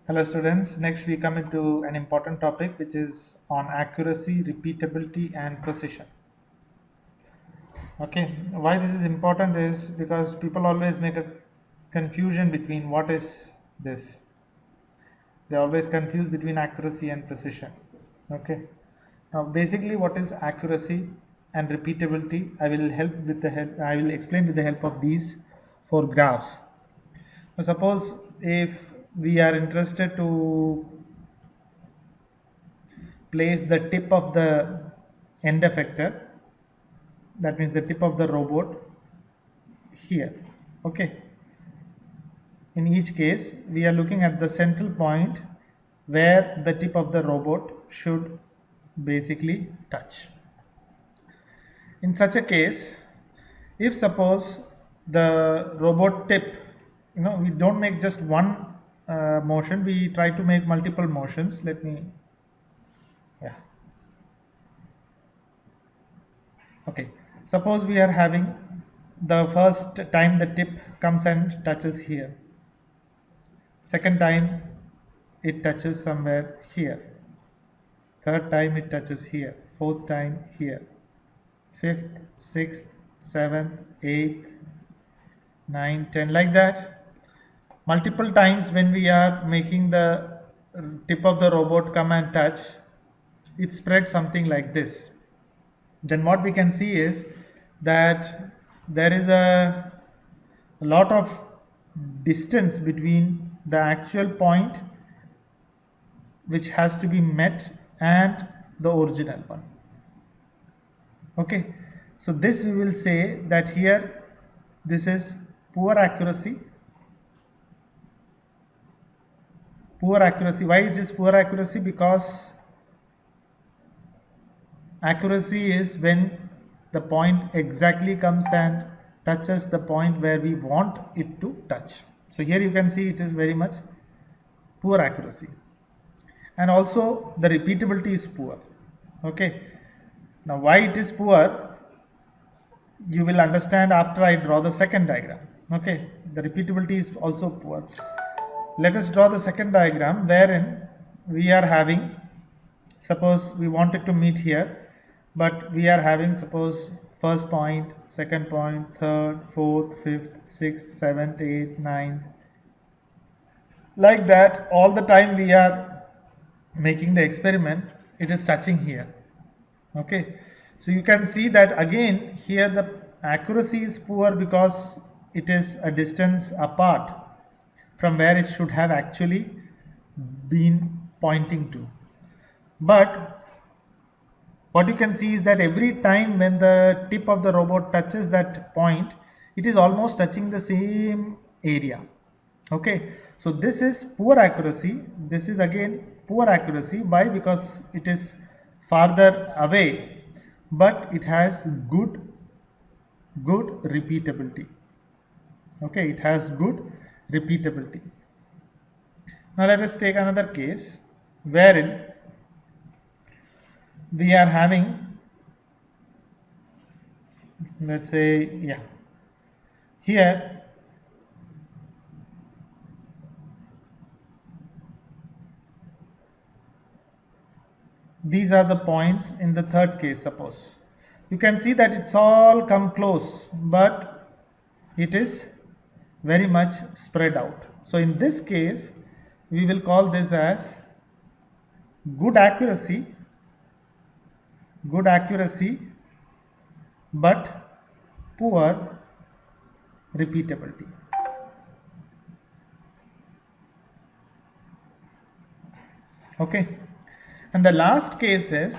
Hello students, next we come into an important topic which is on accuracy, repeatability and precision. Okay, why this is important is because people always make a confusion between what is this. They always confuse between accuracy and precision. Okay, now basically what is accuracy and repeatability? I will explain with the help of these four graphs. Now, suppose if we are interested to place the tip of the end effector, that means the tip of the robot here. Okay, in each case we are looking at the central point where the tip of the robot should basically touch. In such a case, if suppose the robot tip, we don't make just one motion, we try to make multiple motions. Let me, yeah. Okay, suppose we are having the first time the tip comes and touches here, second time it touches somewhere here, third time it touches here, fourth time here, fifth, sixth, seventh, eighth, 9, 10, like that. Multiple times when we are making the tip of the robot come and touch, it spreads something like this. Then what we can see is that there is a lot of distance between the actual point which has to be met and the original one. Okay, so this we will say that here this is poor accuracy. Poor accuracy. Why it is poor accuracy? Because accuracy is when the point exactly comes and touches the point where we want it to touch. So here you can see it is very much poor accuracy, and also the repeatability is poor. Okay, now why it is poor you will understand after I draw the second diagram. Okay, the repeatability is also poor. Let us draw the second diagram wherein we are having, suppose we wanted to meet here, but we are having, suppose, first point, second point, third, fourth, fifth, sixth, seventh, eighth, ninth, like that. All the time we are making the experiment, it is touching here. Okay, so you can see that again here the accuracy is poor because it is a distance apart from where it should have actually been pointing to. But what you can see is that every time when the tip of the robot touches that point, it is almost touching the same area. Okay, so this is poor accuracy. This is again poor accuracy. Why? Because it is farther away, but it has good repeatability. Okay, it has good repeatability. Now let us take another case wherein we are having, let's say, yeah, here these are the points in the third case. Suppose you can see that it's all come close, but it is very much spread out. So in this case we will call this as good accuracy but poor repeatability. Okay, and the last case is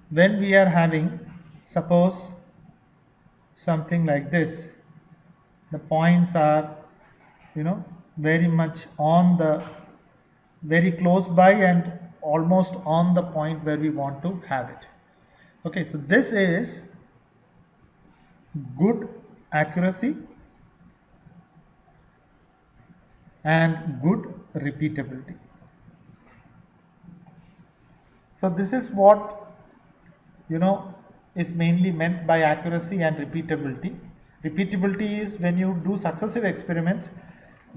when we are having, suppose, something like this. The points are very much on the very close by and almost on the point where we want to have it. Okay, so this is good accuracy and good repeatability. So this is what is mainly meant by accuracy and repeatability. Repeatability is when you do successive experiments,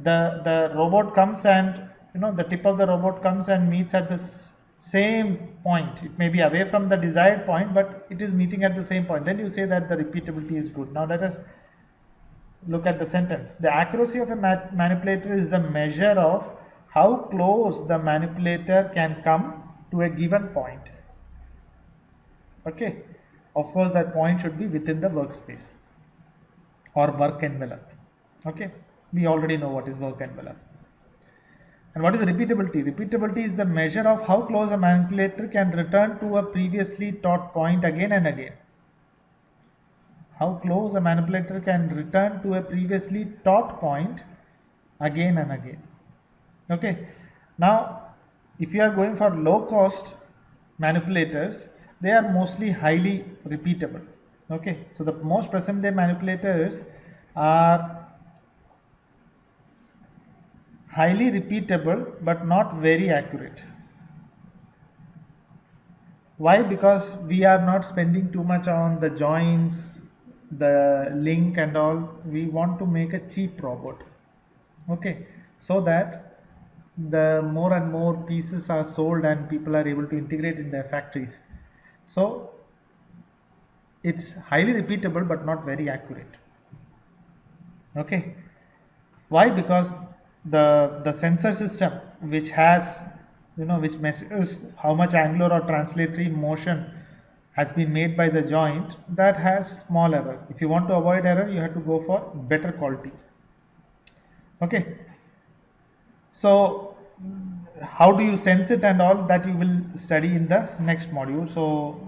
the robot comes and the tip of the robot comes and meets at the same point. It may be away from the desired point, but it is meeting at the same point. Then you say that the repeatability is good. Now let us look at the sentence. The accuracy of a manipulator is the measure of how close the manipulator can come to a given point. Okay. Of course, that point should be within the workspace or work envelope. Okay. We already know what is work envelope. And what is repeatability? Repeatability is the measure of how close a manipulator can return to a previously taught point again and again. How close a manipulator can return to a previously taught point again and again. Okay. Now, if you are going for low cost manipulators, they are mostly highly repeatable. Okay. So, the most present day manipulators are highly repeatable but not very accurate. Why? Because we are not spending too much on the joints, the link and all. We want to make a cheap robot. Okay, so that the more and more pieces are sold and people are able to integrate in their factories. So it's highly repeatable but not very accurate. Okay, why? Because the sensor system which has which measures how much angular or translatory motion has been made by the joint, that has small error. If you want to avoid error, you have to go for better quality. Okay, so how do you sense it and all that you will study in the next module. So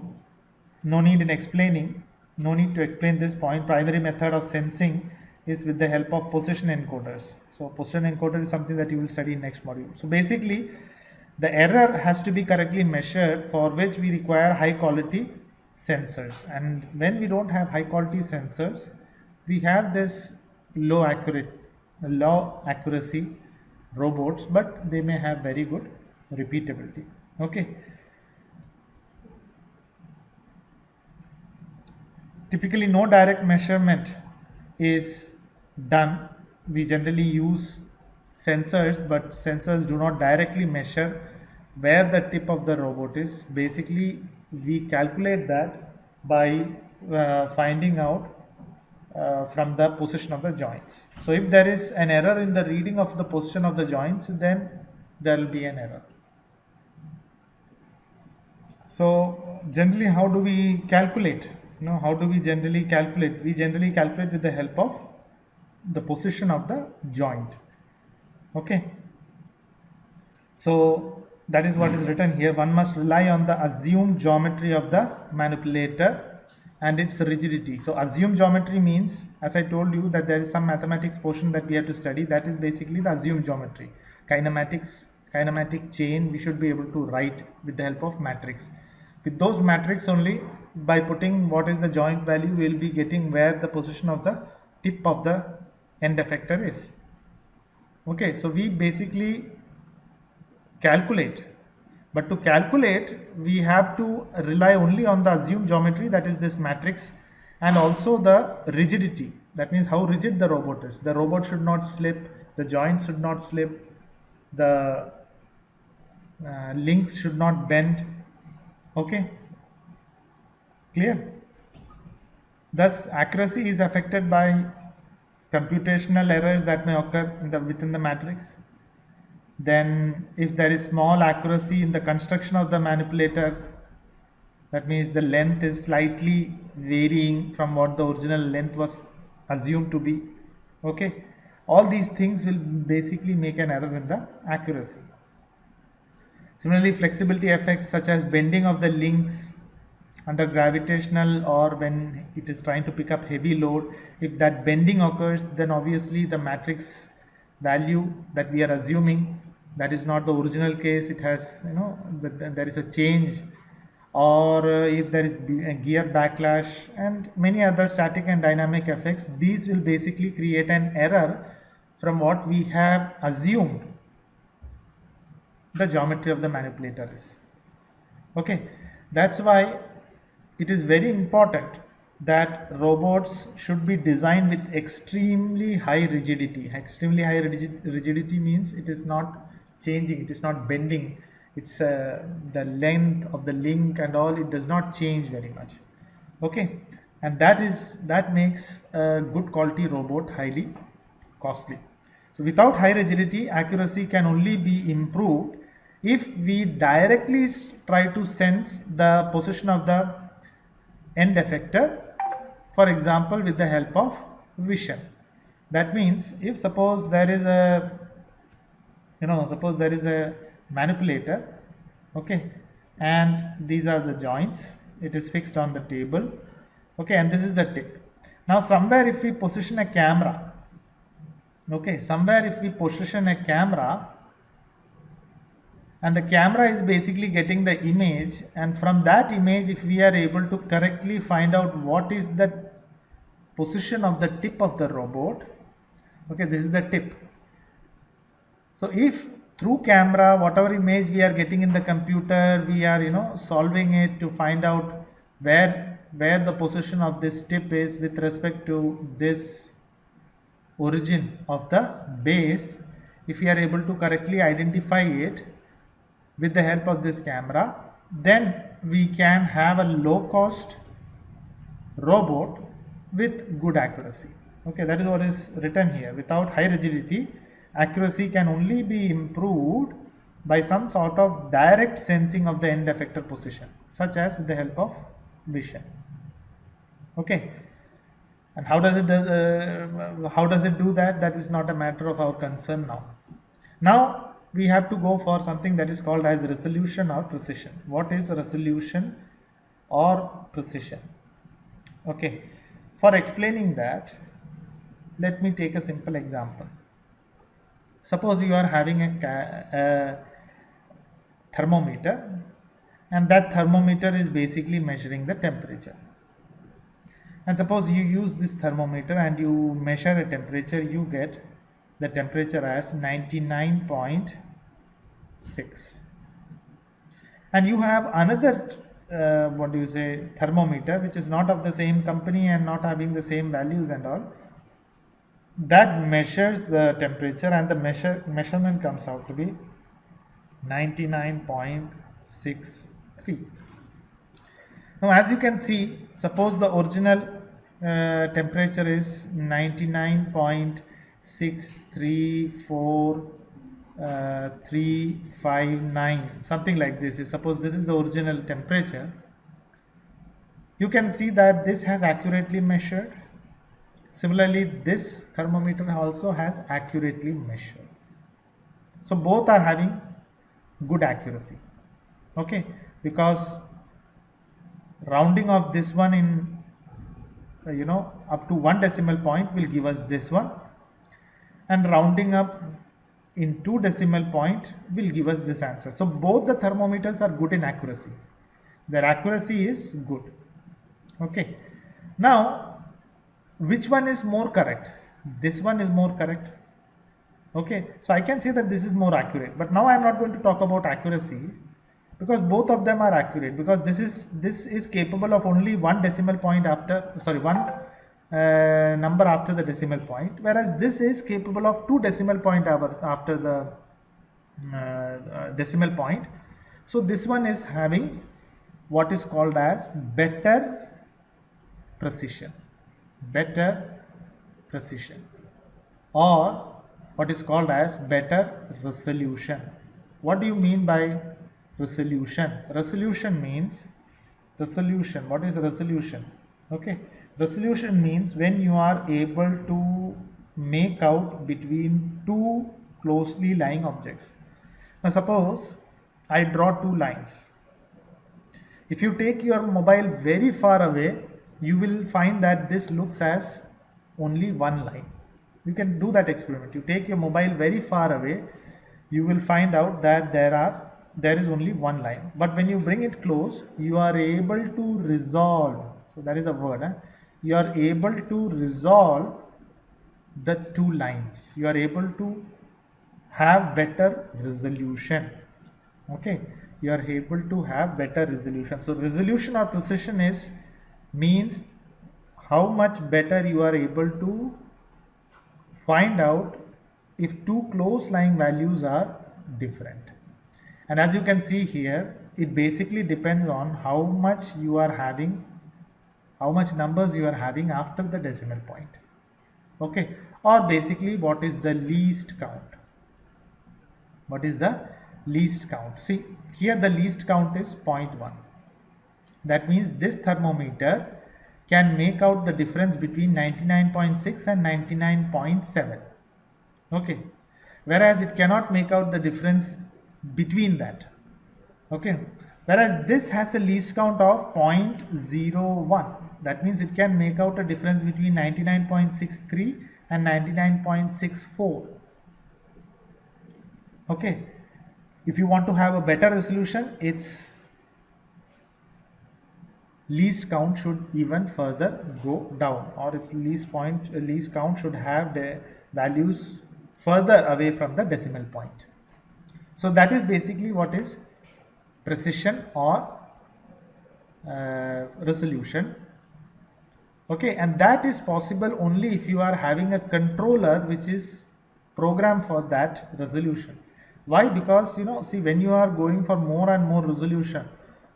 no need to explain this point. Primary method of sensing is with the help of position encoders. So position encoder is something that you will study in next module. So basically the error has to be correctly measured, for which we require high quality sensors, and when we don't have high quality sensors, we have this low accuracy robots, but they may have very good repeatability. Okay. Typically no direct measurement is done. We generally use sensors, but sensors do not directly measure where the tip of the robot is. Basically we calculate that by finding out from the position of the joints. So if there is an error in the reading of the position of the joints, then there will be an error. So generally how do we calculate? How do we generally calculate? We generally calculate with the help of the position of the joint. Okay. So that is what is written here. One must rely on the assumed geometry of the manipulator and its rigidity. So assumed geometry means, as I told you, that there is some mathematics portion that we have to study. That is basically the assumed geometry. Kinematic chain we should be able to write with the help of matrix. With those matrix only, by putting what is the joint value, we will be getting where the position of the tip of the end effector is. Okay, so we basically calculate, but to calculate we have to rely only on the assumed geometry, that is this matrix, and also the rigidity, that means how rigid the robot is. The robot should not slip, the joints should not slip, the links should not bend. Okay, clear? Thus accuracy is affected by computational errors that may occur within the matrix. Then if there is small accuracy in the construction of the manipulator, that means the length is slightly varying from what the original length was assumed to be. Okay, all these things will basically make an error in the accuracy. Similarly, flexibility effects such as bending of the links under gravitational, or when it is trying to pick up heavy load, if that bending occurs, then obviously the matrix value that we are assuming, that is not the original case, it has there is a change, or if there is a gear backlash and many other static and dynamic effects, these will basically create an error from what we have assumed the geometry of the manipulator is. Okay, that's why it is very important that robots should be designed with extremely high rigidity. Extremely high rigidity means it is not changing, it is not bending. It's the length of the link and all, it does not change very much. Okay, and that makes a good quality robot highly costly. So without high rigidity, accuracy can only be improved if we directly try to sense the position of the end effector, for example with the help of vision. That means if suppose there is a, suppose there is a manipulator, okay, and these are the joints, it is fixed on the table, okay, and this is the tip. Now somewhere if we position a camera, okay, somewhere if we position a camera, and the camera is basically getting the image, and from that image if we are able to correctly find out what is the position of the tip of the robot, okay, this is the tip. So if through camera whatever image we are getting in the computer, we are solving it to find out where the position of this tip is with respect to this origin of the base, if we are able to correctly identify it with the help of this camera, then we can have a low cost robot with good accuracy. Okay, that is what is written here. Without high rigidity, accuracy can only be improved by some sort of direct sensing of the end effector position, such as with the help of vision. Okay, and how does it do that? That is not a matter of our concern now. Now we have to go for something that is called as resolution or precision. What is resolution or precision? Okay, for explaining that, let me take a simple example. Suppose you are having a thermometer, and that thermometer is basically measuring the temperature. And suppose you use this thermometer and you measure a temperature, you get the temperature as 99.6. And you have another thermometer which is not of the same company and not having the same values and all, that measures the temperature, and the measurement comes out to be 99.63. Now as you can see, suppose the original temperature is 99.634359, something like this. If suppose this is the original temperature, you can see that this has accurately measured. Similarly, this thermometer also has accurately measured. So both are having good accuracy. Okay, because rounding of this one in up to 1 decimal point will give us this one, and rounding up in 2 decimal point will give us this answer. So both the thermometers are good in accuracy. Their accuracy is good. Okay, now which one is more correct? This one is more correct. Okay, so I can say that this is more accurate, but now I am not going to talk about accuracy, because both of them are accurate, because this is capable of only 1 decimal point after, one number after the decimal point, whereas this is capable of 2 decimal point after the decimal point. So this one is having what is called as better precision, or what is called as better resolution. What do you mean by resolution? Resolution means what is resolution? Okay, resolution means when you are able to make out between two closely lying objects. Now suppose I draw 2 lines. If you take your mobile very far away, you will find that this looks as only one line. You can do that experiment. You take your mobile very far away, you will find out that there is only one line. But when you bring it close, you are able to resolve. So that is a word. You are able to resolve the 2 lines. You are able to have better resolution. Okay, you are able to have better resolution. So resolution or precision means how much better you are able to find out if 2 close lying values are different. And as you can see here, it basically depends on how much you are having, how much numbers you are having after the decimal point. Okay, or basically what is the least count. What is the least count? See, here the least count is 0.1. That means this thermometer can make out the difference between 99.6 and 99.7. Okay, whereas it cannot make out the difference between that. Okay, whereas this has a least count of 0.01. That means it can make out a difference between 99.63 and 99.64. Okay, if you want to have a better resolution, its least count should even further go down, or its least count should have the values further away from the decimal point. So that is basically what is precision or resolution. Okay, and that is possible only if you are having a controller which is programmed for that resolution. Why? Because see, when you are going for more and more resolution,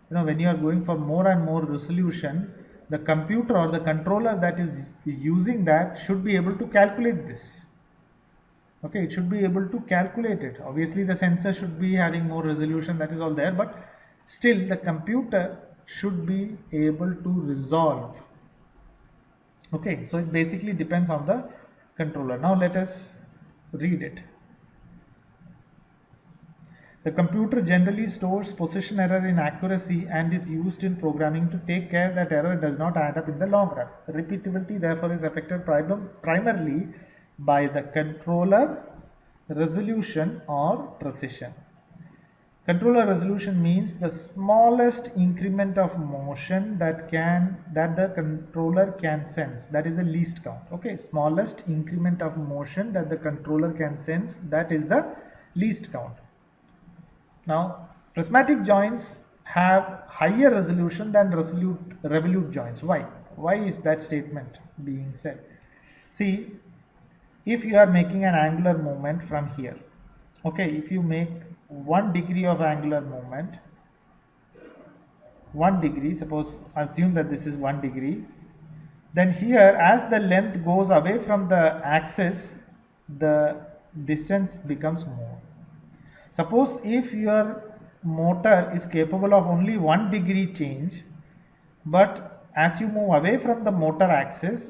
when you are going for more and more resolution, the computer or the controller that is using that should be able to calculate this. Okay, it should be able to calculate it. Obviously the sensor should be having more resolution, that is all there, but still the computer should be able to resolve. Okay, so it basically depends on the controller. Now let us read it. The computer generally stores position error in accuracy and is used in programming to take care that error does not add up in the long run. Repeatability therefore is affected primarily by the controller resolution or precision. Controller resolution means the smallest increment of motion that the controller can sense. That is the least count. Okay, smallest increment of motion that the controller can sense, that is the least count. Now, prismatic joints have higher resolution than revolute joints. Why? Why is that statement being said? See, if you are making an angular movement from here, okay, if you make 1 degree of angular movement, 1 degree, suppose assume that this is 1 degree, then here as the length goes away from the axis, the distance becomes more. Suppose if your motor is capable of only 1 degree change, but as you move away from the motor axis,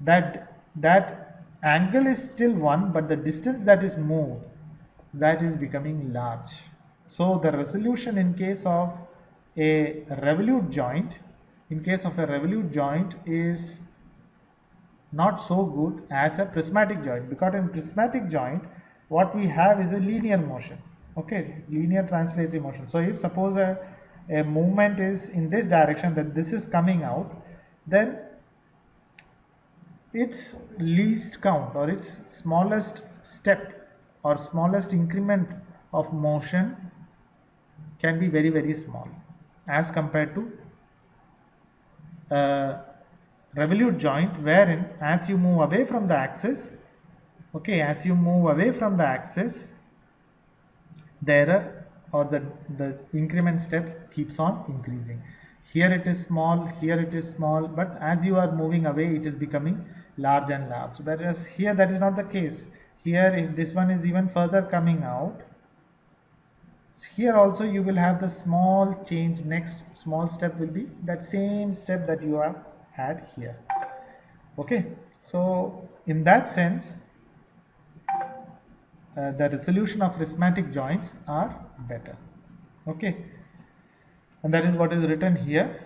that angle is still 1, but the distance that is moved, that is becoming large. So the resolution in case of a revolute joint, is not so good as a prismatic joint, because in prismatic joint what we have is a linear motion. Okay, linear translatory motion. So if suppose a movement is in this direction, that this is coming out, then its least count or its smallest step or smallest increment of motion can be very, very small as compared to revolute joint, wherein as you move away from the axis, okay, the error or the increment step keeps on increasing. Here it is small, but as you are moving away, it is becoming large and large. Whereas here that is not the case. Here, if this one is even further coming out, here also you will have the small change. Next small step will be that same step that you have had here. Okay, so in that sense, the resolution of prismatic joints are better. Okay, and that is what is written here,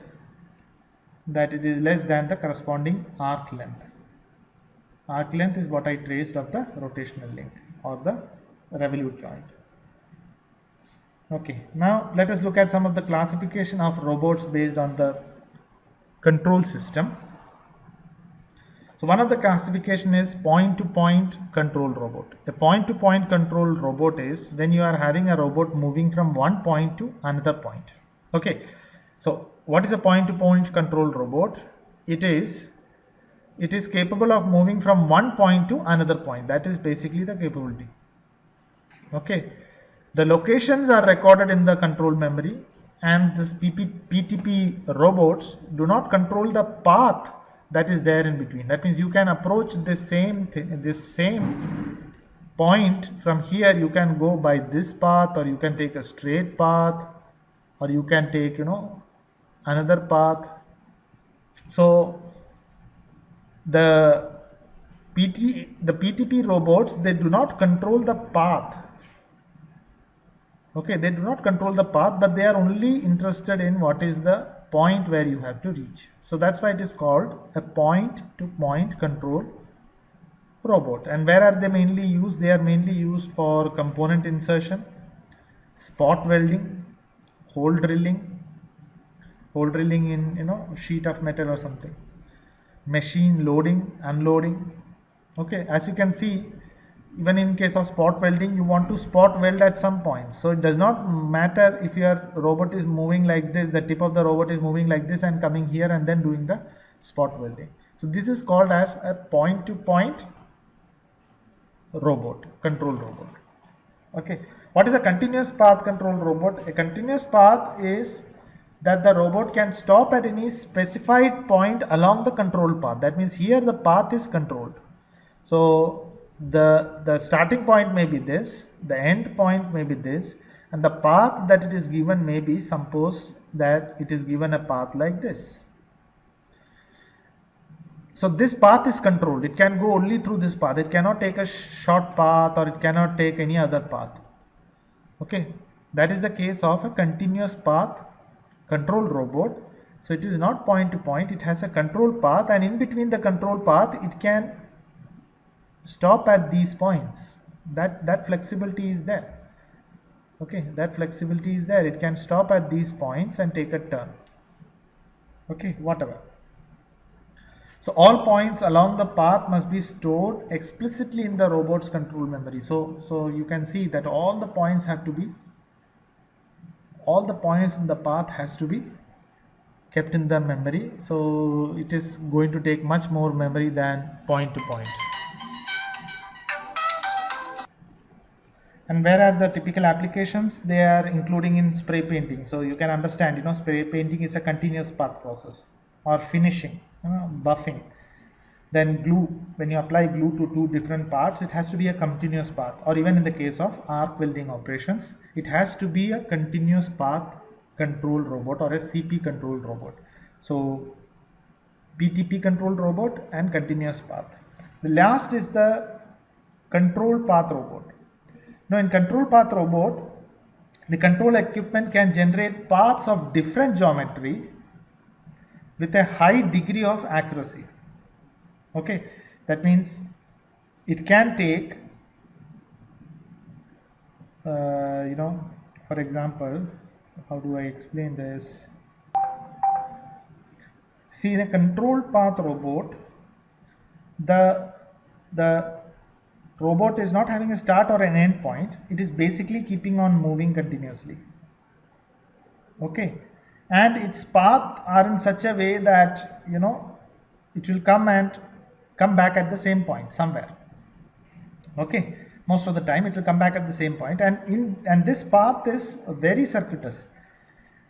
that it is less than the corresponding arc length. Arc length is what I traced of the rotational link or the revolute joint. Okay, now let us look at some of the classification of robots based on the control system. So one of the classification is point-to-point control robot. A point-to-point control robot is when you are having a robot moving from one point to another point. Okay, so what is a point-to-point control robot? It is it is capable of moving from one point to another point. That is basically the capability. Okay, the locations are recorded in the control memory, and this PTP robots do not control the path that is there in between. That means you can approach this same point from here. You can go by this path, or you can take a straight path, or you can take another path. So the PTP robots, they do not control the path. Okay, they do not control the path, but they are only interested in what is the point where you have to reach. So that's why it is called a point-to-point control robot. And where are they mainly used? They are mainly used for component insertion, spot welding, hole drilling in sheet of metal or something, machine loading, unloading. Okay, as you can see, even in case of spot welding, you want to spot weld at some point. So it does not matter if your robot is moving like this, the tip of the robot is moving like this and coming here and then doing the spot welding. So this is called as a point-to-point robot, control robot. Okay, what is a continuous path control robot? A continuous path is that the robot can stop at any specified point along the control path. That means here the path is controlled. So the starting point may be this, the end point may be this, and the path that it is given may be, suppose that it is given a path like this. So this path is controlled. It can go only through this path. It cannot take a short path, or it cannot take any other path. Okay, that is the case of a continuous path control robot. So it is not point to point, it has a control path, and in between the control path it can stop at these points. That flexibility is there. Okay, that flexibility is there. It can stop at these points and take a turn. Okay, whatever. So all points along the path must be stored explicitly in the robot's control memory. So you can see that all the points in the path has to be kept in the memory. So it is going to take much more memory than point to point. And where are the typical applications? They are including in spray painting. So you can understand, spray painting is a continuous path process, or finishing, buffing. Then glue, when you apply glue to two different parts, it has to be a continuous path. Or even in the case of arc welding operations, it has to be a continuous path control robot, or a CP control robot. So PTP control robot and continuous path. The last is the control path robot. Now in control path robot, the control equipment can generate paths of different geometry with a high degree of accuracy. Okay, that means it can take, for example, how do I explain this? See, in a control path robot, the robot is not having a start or an end point. It is basically keeping on moving continuously. Okay, and its path are in such a way that it will come back at the same point somewhere. Okay, most of the time it will come back at the same point, and this path is very circuitous.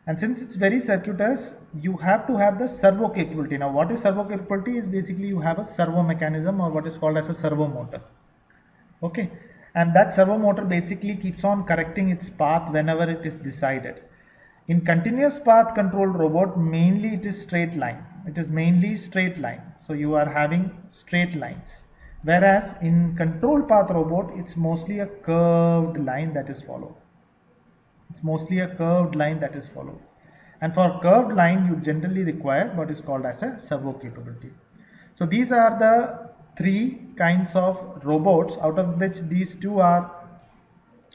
And since it's very circuitous, you have to have the servo capability. Now what is servo capability? Is basically you have a servo mechanism, or what is called as a servo motor. Okay, and that servo motor basically keeps on correcting its path whenever it is decided. In continuous path control robot, mainly it is straight line. It is mainly straight line. So you are having straight lines. Whereas in control path robot, it's mostly a curved line that is followed. It's mostly a curved line that is followed. And for curved line, you generally require what is called as a servo capability. So these are the three kinds of robots, out of which these two are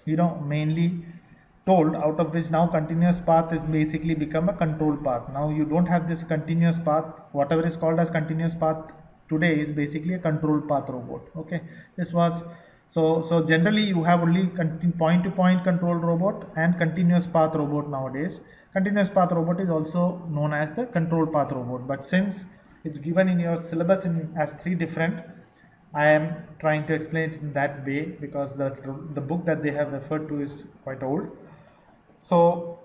mainly told, out of which now continuous path is basically become a control path. Now you don't have this continuous path. Whatever is called as continuous path today is basically a control path robot. Okay, this was so generally you have only point to point control robot and continuous path robot nowadays. Continuous path robot is also known as the control path robot, but since It's given in your syllabus as 3 different. I am trying to explain it in that way because the book that they have referred to is quite old. So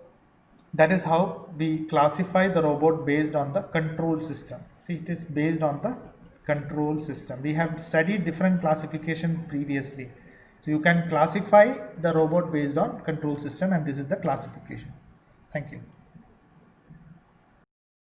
that is how we classify the robot based on the control system. See, it is based on the control system. We have studied different classification previously. So you can classify the robot based on control system, and this is the classification. Thank you.